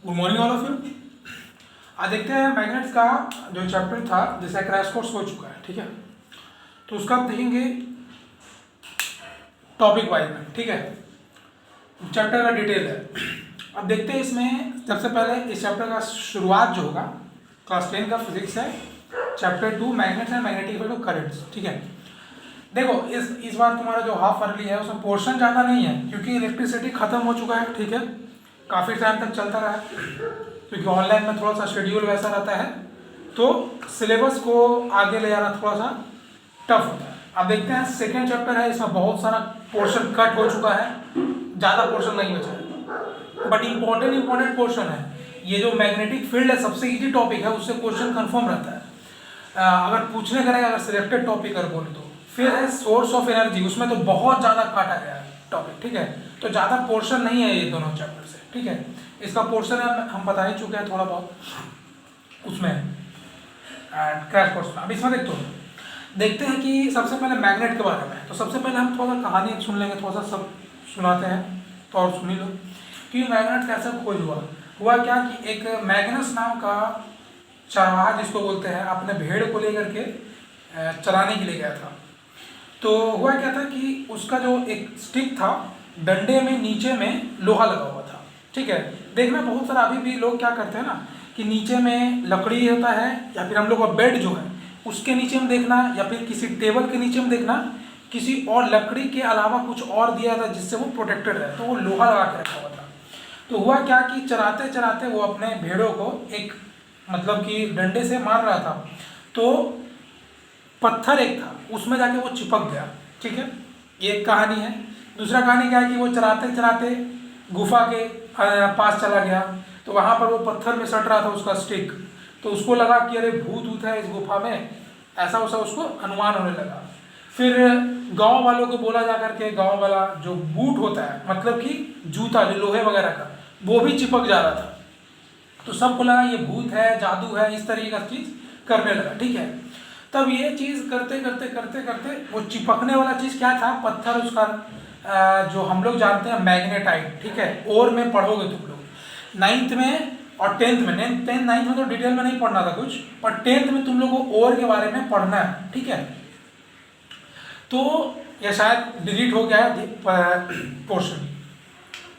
Good morning all of you. आज देखते हैं मैग्नेट्स का जो चैप्टर था, जैसे क्रैश कोर्स हो चुका है, ठीक है। तो उसका आप देखेंगे टॉपिक वाइज में, ठीक है। चैप्टर का डिटेल है। अब देखते हैं इसमें सबसे पहले इस चैप्टर का शुरुआत जो होगा क्लास 10 का फिजिक्स है, chapter 2 magnets and magnetic effect of currents, ठीक है। देखो इस बार तुम्हारा जो हाफ अर्ली है उसमें पोर्शन ज़्यादा नहीं है, क्योंकि इलेक्ट्रिसिटी खत्म हो चुका है, ठीक है। काफ़ी टाइम तक चलता रहा है, क्योंकि ऑनलाइन में थोड़ा सा शेड्यूल वैसा रहता है, तो सिलेबस को आगे ले जाना थोड़ा सा टफ होता है। अब देखते हैं सेकेंड चैप्टर है, इसमें बहुत सारा पोर्शन कट हो चुका है, ज़्यादा पोर्शन नहीं बचा है, बट इम्पोर्टेंट पोर्शन है। ये जो मैग्नेटिक फील्ड है सबसे इजी टॉपिक है, उससे क्वेश्चन कंफर्म रहता है। अगर पूछने करेगा, अगर सिलेक्टेड टॉपिक अगर बोले तो फिर है सोर्स ऑफ एनर्जी, उसमें तो बहुत ज़्यादा काटा गया है टॉपिक, ठीक है। तो ज़्यादा पोर्शन नहीं है ये दोनों चैप्टर से, ठीक है। इसका पोर्शन हम बता ही चुके हैं थोड़ा बहुत उसमें क्रैश कोर्स में। अब इसमें देखते हैं कि सबसे पहले मैग्नेट के बारे में। तो सबसे पहले हम थोड़ा सा कहानी सुन लेंगे, थोड़ा सा सब सुनाते हैं तो और सुन ही लो कि मैग्नेट कैसे खोज हुआ क्या कि एक मैग्नस नाम का चरवाहा जिसको बोलते हैं, अपने भेड़ को लेकर के चराने के लिए गया था। तो हुआ क्या था कि उसका जो एक स्टिक था, डंडे में नीचे में लोहा लगा हुआ था, ठीक है। देखना बहुत सारा अभी भी लोग क्या करते हैं ना कि नीचे में लकड़ी होता है, या फिर हम लोग का बेड जो है उसके नीचे में देखना, या फिर किसी टेबल के नीचे में देखना, किसी और लकड़ी के अलावा कुछ और दिया था जिससे वो प्रोटेक्टेड है, तो वो लोहा लगा के रखा हुआ था। तो हुआ क्या कि चराते चराते वो अपने भेड़ों को एक मतलब कि डंडे से मार रहा था, तो पत्थर एक था उसमें जाके वो चिपक गया, ठीक है। ये एक कहानी है। दूसरा कहानी क्या है कि वो चराते चराते गुफा के पास चला गया, तो वहाँ पर वो पत्थर में सट रहा था उसका स्टिक, तो उसको लगा कि अरे भूत ऊत है इस गुफा में, ऐसा वैसा उसको अनुमान होने लगा। फिर गांव वालों को बोला जा करके, गांव वाला जो बूट होता है मतलब कि जूता जो लोहे वगैरह का, वो भी चिपक जा रहा था। तो सबको लगा ये भूत है, जादू है, इस तरीके का चीज़ करने लगा, ठीक है। तब ये चीज़ करते करते करते करते वो चिपकने वाला चीज़ क्या था, पत्थर उसका जो हम लोग जानते हैं मैग्नेटाइट, ठीक है। और में पढ़ोगे तुम लोग 9th में और 10th में, 9th में तो डिटेल में नहीं पढ़ना था कुछ, पर 10th में तुम लोग को और के बारे में पढ़ना है, ठीक है। तो यह शायद डिलीट हो गया है पोर्शन।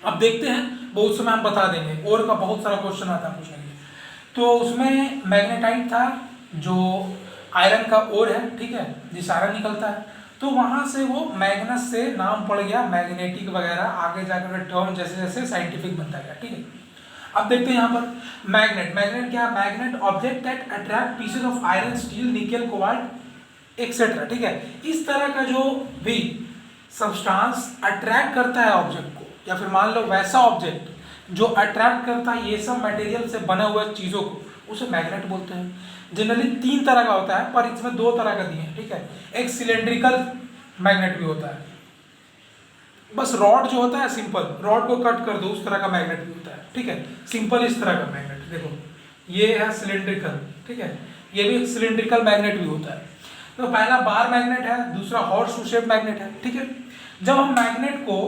अब देखते हैं, बहुत समय हम बता देंगे, और का बहुत सारा क्वेश्चन आता है पूछने के लिए। तो उसमें मैग्नेटाइट था जो आयरन का ओर है, ठीक है, जिस आयरन निकलता है, तो वहां से वो मैग्नस से नाम पड़ गया मैग्नेटिक वगैरह, आगे जाकर टर्म जैसे जैसे साइंटिफिक बनता गया, ठीक है। अब देखते हैं यहाँ पर मैग्नेट क्या, magnet object that attract pieces of iron, steel, निकल, कोबाल्ट एक्सेट्रा, ठीक है। इस तरह का जो भी सब्सटेंस अट्रैक्ट करता है ऑब्जेक्ट को, या फिर मान लो वैसा ऑब्जेक्ट जो अट्रैक्ट करता है ये सब मटेरियल से बने हुए चीज़ों को, उसे मैग्नेट बोलते हैं। जनरली 3 तरह का होता है, पर इसमें 2 तरह का दिए हैं, ठीक है। एक सिलेंड्रिकल मैग्नेट भी होता है, बस रॉड जो होता है सिंपल रॉड को कट कर दो उस तरह का मैग्नेट भी होता है, ठीक है। सिंपल इस तरह का मैग्नेट देखो, ये है सिलेंड्रिकल, ठीक है। ये भी सिलेंड्रिकल मैग्नेट भी होता है। तो पहला बार मैग्नेट है, दूसरा हॉर्स शू शेप मैग्नेट है, ठीक है। जब हम मैग्नेट को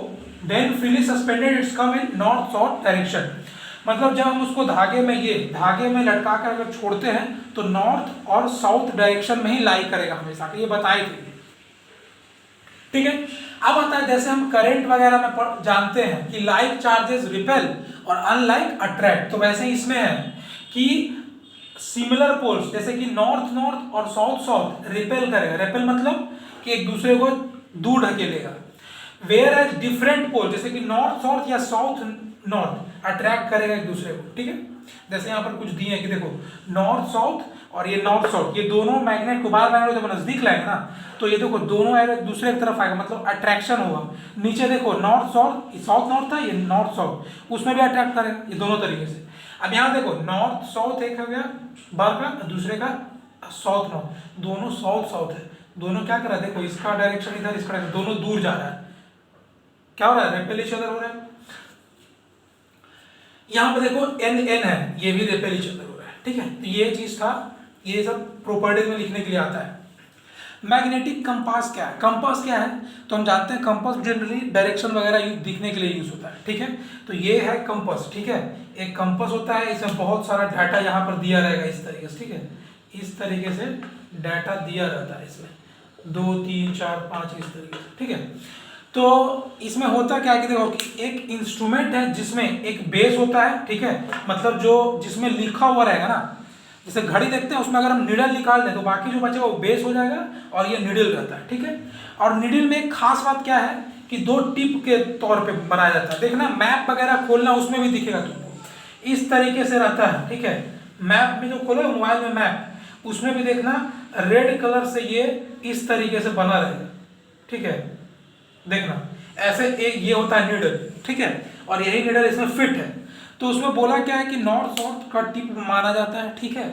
when freely suspended it's come in north south direction, मतलब जब हम उसको धागे में लटका कर अगर छोड़ते हैं तो नॉर्थ और साउथ डायरेक्शन में ही लाई करेगा हमेशा, ये बताए थे, ठीक है। अब आता है जैसे हम करंट वगैरह में जानते हैं कि लाइक चार्जेस रिपेल और अनलाइक अट्रैक्ट, तो वैसे इसमें है कि सिमिलर पोल्स जैसे कि नॉर्थ नॉर्थ और साउथ साउथ रिपेल करेगा, रिपेल मतलब कि एक दूसरे को दूर ढकेलेगा। वेयर एज डिफरेंट पोल जैसे कि नॉर्थ साउथ या साउथ नॉर्थ अट्रैक्ट करेगा एक दूसरे को, ठीक है। जैसे यहाँ पर कुछ दिए हैं कि देखो नॉर्थ साउथ और ये नॉर्थ साउथ, ये दोनों मैग्नेट को बार मैग्नेट जब नजदीक लाएंगे ना, तो ये देखो दोनों एरो एक दूसरे की तरफ आएगा, मतलब अट्रैक्शन होगा। नीचे देखो नॉर्थ साउथ, साउथ नॉर्थ था, ये नॉर्थ साउथ, उसमें भी अट्रैक्ट करेगा, ये दोनों तरीके से। अब यहाँ देखो नॉर्थ साउथ एक हो गया बार का, दूसरे का साउथ नॉर्थ, दोनों साउथ साउथ है, दोनों क्या कर रहा है, देखो इसका डायरेक्शन इधर, इसका डायरेक्शन, दोनों दूर जा रहा है, क्या हो रहा है, रेपेल ईच अदर हो रहा है। यहाँ पे देखो एन एन है, ये भी रेपेल ईच अदर हो रहा है, ठीक है। तो ये चीज था, ये सब प्रॉपर्टीज में लिखने के लिए आता है। मैग्नेटिक कंपास क्या है? कंपास क्या है तो हम जानते हैं कंपास जनरली डायरेक्शन वगैरह दिखने के लिए यूज होता है, ठीक है। तो ये है कंपास, ठीक है। एक कंपास होता है, इसमें बहुत सारा डाटा यहाँ पर दिया रहेगा इस तरीके से, ठीक है। इस तरीके से डाटा दिया रहता है इसमें 2 3 4 5 इस तरीके से, ठीक है। तो इसमें होता क्या है कि देखो कि एक इंस्ट्रूमेंट है जिसमें एक बेस होता है, ठीक है। मतलब जो जिसमें लिखा हुआ रहेगा ना, जैसे घड़ी देखते हैं उसमें अगर हम निडल निकाल दें तो बाकी जो बचेगा वो बेस हो जाएगा और ये निडल रहता है, ठीक है। और निडल में एक खास बात क्या है कि 2 टिप के तौर पे बनाया जाता है। देखना मैप वगैरह खोलना उसमें भी दिखेगा तुमको इस तरीके से रहता है, ठीक है। मैप में जो खोलो मोबाइल में मैप, उसमें भी देखना रेड कलर से ये इस तरीके से बना रहेगा, ठीक है। देखना ऐसे एक ये होता है निडल, ठीक है। और यही निडल इसमें फिट है। तो उसमें बोला क्या है कि नॉर्थ साउथ का टिप माना जाता है, ठीक है।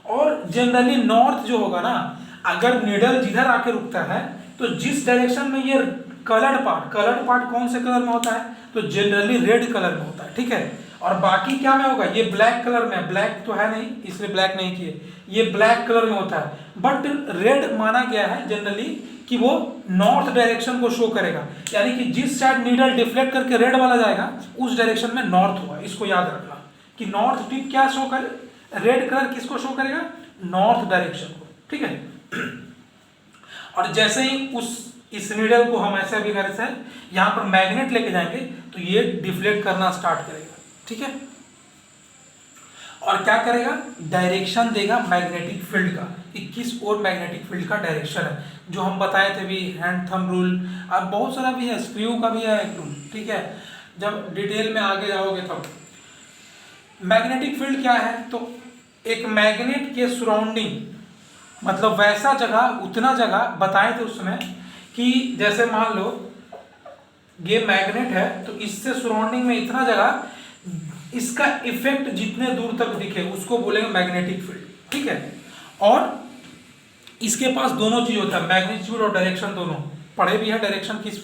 और जनरली नॉर्थ जो होगा ना, अगर निडल जिधर आके रुकता है तो जिस डायरेक्शन में ये कलर्ड पार्ट कौन से कलर में होता है तो जनरली रेड कलर में होता है, ठीक है। और बाकी क्या में होगा, ये ब्लैक कलर में, ब्लैक तो है नहीं इसलिए ब्लैक नहीं किए, ये ब्लैक कलर में होता है। बट रेड माना गया है जनरली कि वो नॉर्थ डायरेक्शन को शो करेगा, यानी कि जिस साइड नीडल डिफ्लेक्ट करके रेड वाला जाएगा उस डायरेक्शन में नॉर्थ होगा। इसको याद रखना कि नॉर्थ टिप क्या शो करे, रेड कलर किसको शो करेगा, नॉर्थ डायरेक्शन को, ठीक है। और जैसे ही इस नीडल को हम ऐसे भी करें सर यहाँ पर मैग्नेट लेके जाएंगे तो ये डिफ्लेक्ट करना स्टार्ट करेगा, ठीक है। और क्या करेगा, डायरेक्शन देगा मैग्नेटिक फील्ड का कि किस ओर मैग्नेटिक फील्ड का डायरेक्शन है, जो हम बताए थे भी हैंड थंब रूल, अब बहुत सारा भी है, स्क्रू का भी है एक रूल, ठीक है। जब डिटेल में आगे जाओगे तब मैग्नेटिक फील्ड क्या है, तो एक मैग्नेट के सराउंडिंग, मतलब वैसा जगह, उतना जगह बताए थे उस समय कि जैसे मान लो ये मैग्नेट है तो इससे सराउंडिंग में इतना जगह, इसका इफेक्ट जितने दूर तक दिखे उसको बोलेंगे मैग्नेटिक फील्ड, ठीक है। और इसके पास दोनों चीज होता है, मैग्नीट्यूड और डायरेक्शन, दोनों पढ़े भी है, डायरेक्शन किस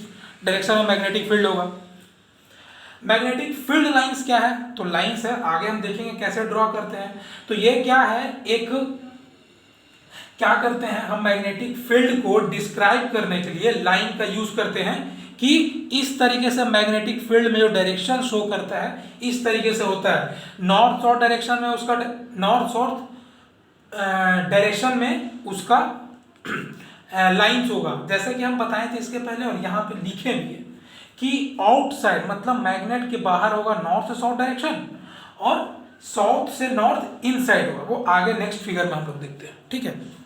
डायरेक्शन में मैग्नेटिक फील्ड होगा। मैग्नेटिक फील्ड लाइंस क्या है, तो लाइंस है, आगे हम देखेंगे कैसे ड्रॉ करते हैं। तो ये क्या है, एक क्या करते हैं हम मैग्नेटिक फील्ड को डिस्क्राइब करने के लिए लाइन का यूज करते हैं कि इस तरीके से मैग्नेटिक फील्ड में जो डायरेक्शन शो करता है इस तरीके से होता है। नॉर्थ साउथ डायरेक्शन में उसका, नॉर्थ साउथ डायरेक्शन में उसका लाइंस होगा, जैसे कि हम बताए थे इसके पहले और यहाँ पे लिखे भी है कि आउटसाइड मतलब मैग्नेट के बाहर होगा नॉर्थ से साउथ डायरेक्शन और साउथ से नॉर्थ इनसाइड होगा, वो आगे नेक्स्ट फिगर में हम लोग देखते हैं, ठीक है।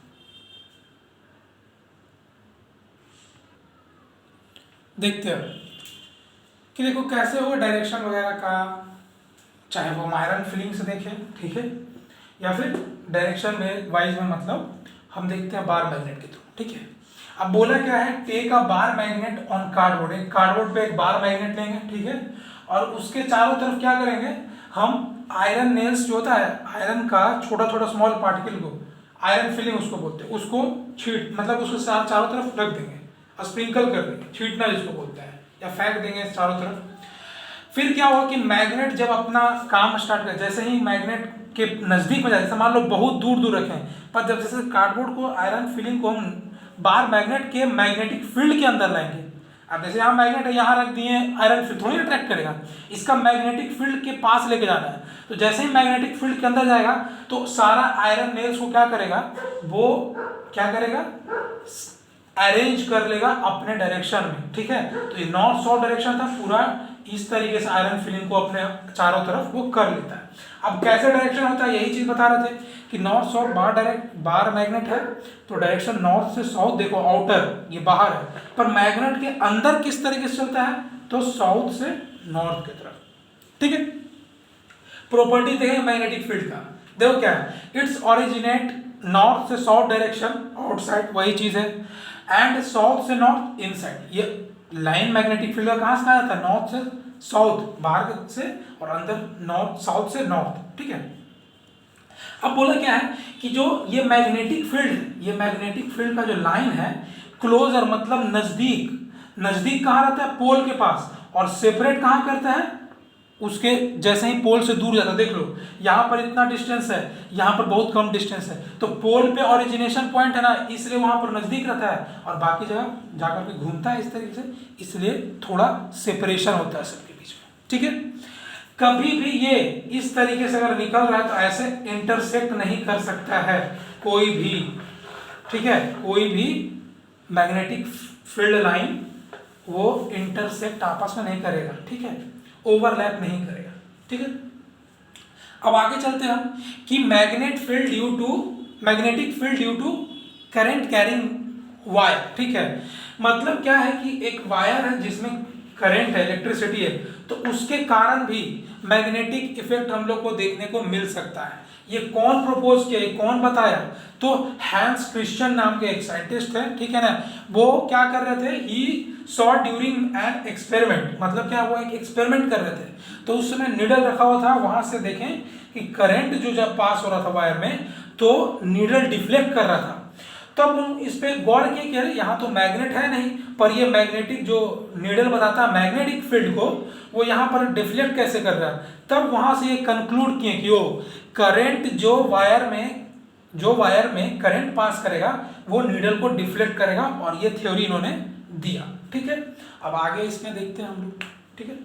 देखते हैं कि देखो कैसे होगा डायरेक्शन वगैरह का, चाहे वो हम आयरन फिलिंग से देखें, ठीक है, या फिर डायरेक्शन में वाइज में, मतलब हम देखते हैं बार मैग्नेट के थ्रू, ठीक है। अब बोला क्या है, take a bar magnet on cardboard, एक कार्डबोर्ड पे एक बार मैग्नेट लेंगे, ठीक है। और उसके चारों तरफ क्या करेंगे हम, आयरन नेल्स जो होता है, आयरन का छोटा छोटा स्मॉल पार्टिकल को आयरन फिलिंग उसको बोलते हैं, उसको छीट मतलब उसको चारों तरफ रख देंगे, स्प्रिंकल कर देंगे, छीटना जिसको बोलते हैं, या फेंक देंगे चारों तरफ। फिर क्या होगा कि मैग्नेट जब अपना काम स्टार्ट करे, जैसे ही मैग्नेट के नजदीक में जाए, जैसे मान लो बहुत दूर दूर रखें, पर जब जैसे कार्डबोर्ड को आयरन फिलिंग को हम बार मैग्नेट के मैग्नेटिक फील्ड के अंदर लाएंगे, अब जैसे यहाँ मैग्नेट है यहाँ रख दिए, आयरन फील्ड थोड़ी अट्रैक्ट करेगा, इसका मैग्नेटिक फील्ड के पास लेके जाना है। तो जैसे ही मैग्नेटिक फील्ड के अंदर जाएगा तो सारा आयरन नेल्स को क्या करेगा, वो क्या करेगा, अरेंज कर लेगा अपने डायरेक्शन में, ठीक है। तो ये नॉर्थ साउथ डायरेक्शन था पूरा, इस तरीके से आयरन फिलिंग को अपने चारों तरफ वो कर लेता है। अब कैसे डायरेक्शन होता है, यही चीज बता रहे थे कि नॉर्थ साउथ बार मैग्नेट है तो डायरेक्शन नॉर्थ से साउथ, देखो आउटर ये बाहर है, पर मैग्नेट के अंदर किस तरीके से चलता है, तो साउथ से नॉर्थ की तरफ, ठीक है। प्रॉपर्टी देखेंगे मैग्नेटिक फील्ड का, देखो क्या है, इट्स ओरिजिनेट नॉर्थ से साउथ डायरेक्शन आउटसाइड, वही चीज है, एंड साउथ से नॉर्थ इनसाइड। ये लाइन मैग्नेटिक फील्ड का कहाँ से आता है, नॉर्थ से साउथ बाहर से, और अंदर नॉर्थ, साउथ से नॉर्थ, ठीक है। अब बोला क्या है कि जो ये मैग्नेटिक फील्ड का जो लाइन है, क्लोजर मतलब नजदीक, नजदीक कहाँ रहता है, पोल के पास, और सेपरेट कहाँ करता है, उसके जैसे ही पोल से दूर जाता है, देख लो यहाँ पर इतना डिस्टेंस है, यहाँ पर बहुत कम डिस्टेंस है, तो पोल पे ओरिजिनेशन पॉइंट है ना, इसलिए वहाँ पर नज़दीक रहता है और बाकी जगह जाकर के घूमता है इस तरीके से, इसलिए थोड़ा सेपरेशन होता है सबके बीच में, ठीक है। कभी भी ये इस तरीके से अगर निकल रहा है तो ऐसे इंटरसेक्ट नहीं कर सकता है कोई भी, ठीक है, कोई भी मैग्नेटिक फील्ड लाइन वो इंटरसेक्ट आपस में नहीं करेगा, ठीक है, ओवरलैप नहीं करेगा, ठीक है। अब आगे चलते हैं हम कि magnetic field due to current carrying wire, ठीक है। मतलब क्या है कि एक वायर है जिसमें करंट है, इलेक्ट्रिसिटी है, तो उसके कारण भी मैग्नेटिक इफेक्ट हम लोग को देखने को मिल सकता है। ये कौन प्रपोज किया, कौन बताया, तो हैंस क्रिश्चियन नाम के एक साइंटिस्ट है, ठीक है ना, वो क्या कर रहे थे, he saw during an experiment, मतलब क्या, वो एक एक्सपेरिमेंट कर रहे थे, तो उस समय नीडल रखा हुआ था, वहां से देखें कि करंट जो जब पास हो रहा था वायर में तो नीडल डिफ्लेक्ट कर रहा था, तब इस पे गौर किया कि अरे यहाँ तो मैग्नेट है नहीं, पर ये मैग्नेटिक जो नीडल बताता है मैग्नेटिक फील्ड को, वो यहाँ पर डिफ्लेक्ट कैसे कर रहा है, तब वहां से ये कंक्लूड किए कि वो करंट जो वायर में करंट पास करेगा वो नीडल को डिफ्लेक्ट करेगा, और ये थ्योरी इन्होंने दिया, ठीक है। अब आगे इसमें देखते हैं हम लोग, ठीक है।